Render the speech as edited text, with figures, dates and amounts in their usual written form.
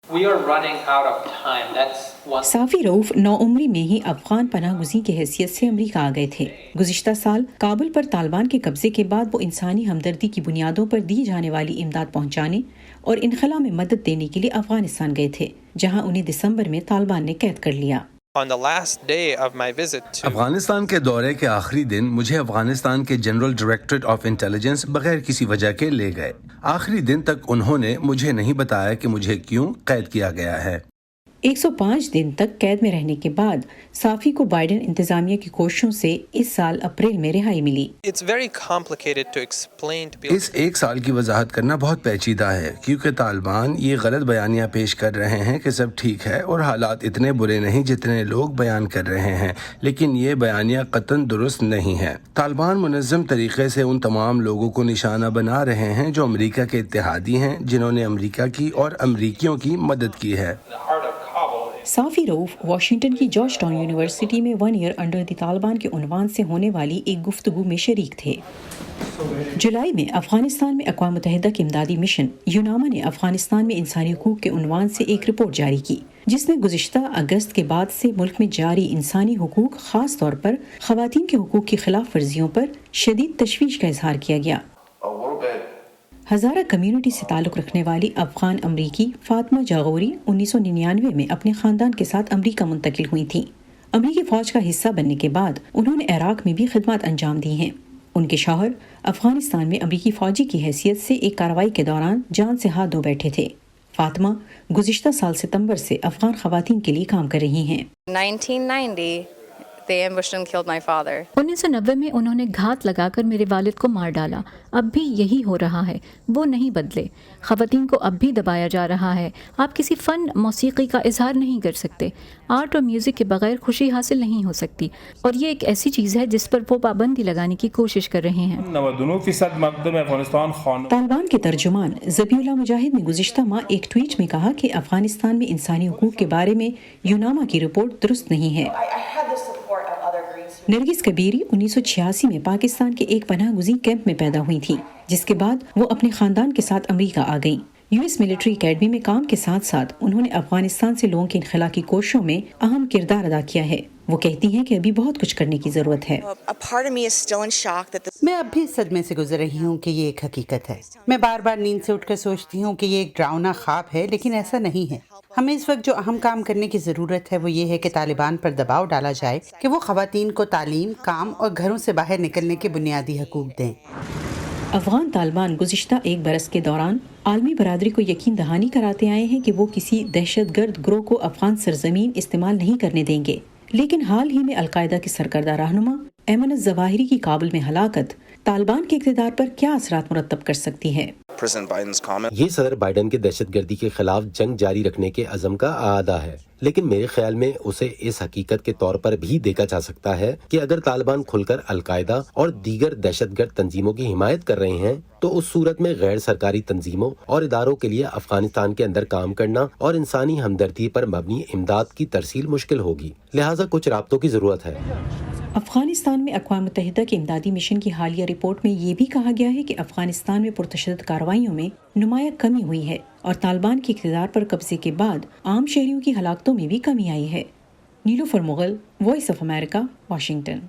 We are running out of time. That's one. साफी रऊफ 9 उम्री में ही अफगान पनाह गुज़ीर की हैसियत से अमरीका आ गए थे। गुज़िश्ता साल काबुल पर तालिबान के कब्जे के बाद वो इंसानी हमदर्दी की बुनियादों पर दी जाने वाली इमदाद पहुंचाने और इनखला में मदद देने के लिए अफगानिस्तान गए थे, जहां उन्हें दिसंबर में तालिबान ने कैद कर लिया। On the last day of my visit to Afghanistan के दौरे के आखिरी दिन मुझे अफगानिस्तान के जनरल डायरेक्टरेट ऑफ इंटेलिजेंस बगैर किसी वजह के ले गए। आखिरी दिन तक उन्होंने मुझे नहीं बताया कि मुझे क्यों कैद किया गया है। 105 दिन तक कैद में रहने के बाद साफी को बाइडेन इंतजामिया की कोशिशों से इस साल अप्रैल में रिहाई मिली। It's very complicated to explain to people. इस एक साल की वजाहत करना बहुत पेचीदा है, क्योंकि तालिबान ये गलत बयानियां पेश कर रहे हैं कि सब ठीक है और हालात इतने बुरे नहीं जितने लोग बयान कर रहे हैं, लेकिन ये बयानियां कतई दुरुस्त नहीं है। तालिबान मुनज़्ज़म तरीके से उन तमाम लोगों को निशाना बना रहे हैं जो अमेरिका के इत्तेहादी हैं, जिन्होंने अमेरिका की और अमेरिकियों की मदद की है। साफी रऊफ वाशिंगटन की जॉर्ज टाउन यूनिवर्सिटी में 1 ईयर अंडर द तालिबान के उन्वान से होने वाली एक गुफ्तगू में शरीक थे। जुलाई में अफगानिस्तान में अक़वाम मुत्तहिदा के इमदादी मिशन यूनामा ने अफगानिस्तान में इंसानी हुकूक के उन्वान से एक रिपोर्ट जारी की, जिसमें गुज़िश्ता अगस्त के बाद से मुल्क में जारी इंसानी हुकूक, खास तौर पर ख़वातीन के हुकूक की खिलाफ वर्जियों पर शदीद तशवीश का इजहार किया गया। हज़ारा कम्युनिटी से ताल्लुक़ रखने वाली अफ़गान अमरीकी फ़ातिमा जागोरी 1999 में अपने ख़ानदान के साथ अमरीका मुंतकिल हुई थीं। अमरीकी फ़ौज का हिस्सा बनने के बाद उन्होंने इराक़ में भी खिदमत अंजाम दी हैं। उनके शौहर अफ़गानिस्तान में अमरीकी फ़ौजी की हैसियत से एक कार्रवाई के दौरान जान से हाथ धो बैठे थे। फ़ातिमा गुज़िश्ता साल सितंबर से अफ़गान ख़वातीन के लिए काम कर रही हैं। 1990 They ambushed and killed my father. 1990 में उन्होंने घात लगाकर मेरे वालिद को मार डाला। अब भी यही हो रहा है, वो नहीं बदले। ख़वातीन को अब भी दबाया जा रहा है। आप किसी फ़न मौसीक़ी का इजहार नहीं कर सकते। आर्ट और म्यूज़िक के बगैर खुशी हासिल नहीं हो सकती, और ये एक ऐसी चीज़ है जिस पर वो पाबंदी लगाने की कोशिश कर रहे हैं। तालिबान के तर्जुमान ज़बीउल्लाह मुजाहिद ने गुज़िश्ता माह एक ट्वीट में कहा कि अफ़गानिस्तान में इंसानी हुकूक के बारे में यूनामा की रिपोर्ट दुरुस्त नहीं है। नरगिस कबीरी 1986 में पाकिस्तान के एक पनाह गुज़ीर कैंप में पैदा हुई थी, जिसके बाद वो अपने खानदान के साथ अमेरिका आ गईं। यूएस मिलिट्री एकेडमी में काम के साथ साथ उन्होंने अफगानिस्तान से लोगों के इनखला की कोशिशों में अहम किरदार अदा किया है। वो कहती हैं कि अभी बहुत कुछ करने की जरूरत है। मैं अब भी इस सदमे से गुजर रही हूँ कि ये एक हकीकत है। मैं बार बार नींद से उठकर सोचती हूँ कि ये एक डरावना ख्वाब है, लेकिन ऐसा नहीं है। हमें इस वक्त जो अहम काम करने की ज़रूरत है वो ये है कि तालिबान पर दबाव डाला जाए कि वो ख़वातीन को तालीम, काम और घरों से बाहर निकलने के बुनियादी हकूक़ दें। अफगान तालिबान गुज़िश्ता एक बरस के दौरान आलमी बरादरी को यकीन दहानी कराते आए हैं कि वो किसी दहशतगर्द ग्रोह को अफगान सरजमीन इस्तेमाल नहीं करने देंगे, लेकिन हाल ही में अलकायदा के सरकर्दा रहनुमा ऐमन ज़वाहिरी की काबुल में हलाकत तालिबान के इक़्तिदार पर क्या असरात मुरत्तब कर सकती है। ये सदर बाइडेन के दहशतगर्दी के खिलाफ जंग जारी रखने के अज़म का आदा है, लेकिन मेरे ख्याल में उसे इस हकीकत के तौर पर भी देखा जा सकता है कि अगर तालिबान खुलकर अलकायदा और दीगर दहशतगर्द तंजीमों की हिमायत कर रहे हैं, तो उस सूरत में गैर सरकारी तंजीमों और इदारों के लिए अफगानिस्तान के अंदर काम करना और इंसानी हमदर्दी पर मबनी इमदाद की तरसील मुश्किल होगी। लिहाजा कुछ राब्तों की ज़रूरत है। अफगानिस्तान में अक़वाम मुत्तहिदा के इमदादी मिशन की हालिया रिपोर्ट में ये भी कहा गया है कि अफगानिस्तान में पुरतशद्दुद कार्रवाइयों में नुमाया कमी हुई है और तालिबान के इक़्तिदार पर कब्जे के बाद आम शहरियों की हलाकतों में भी कमी आई है। Nilufar Mughal, Voice of America, Washington.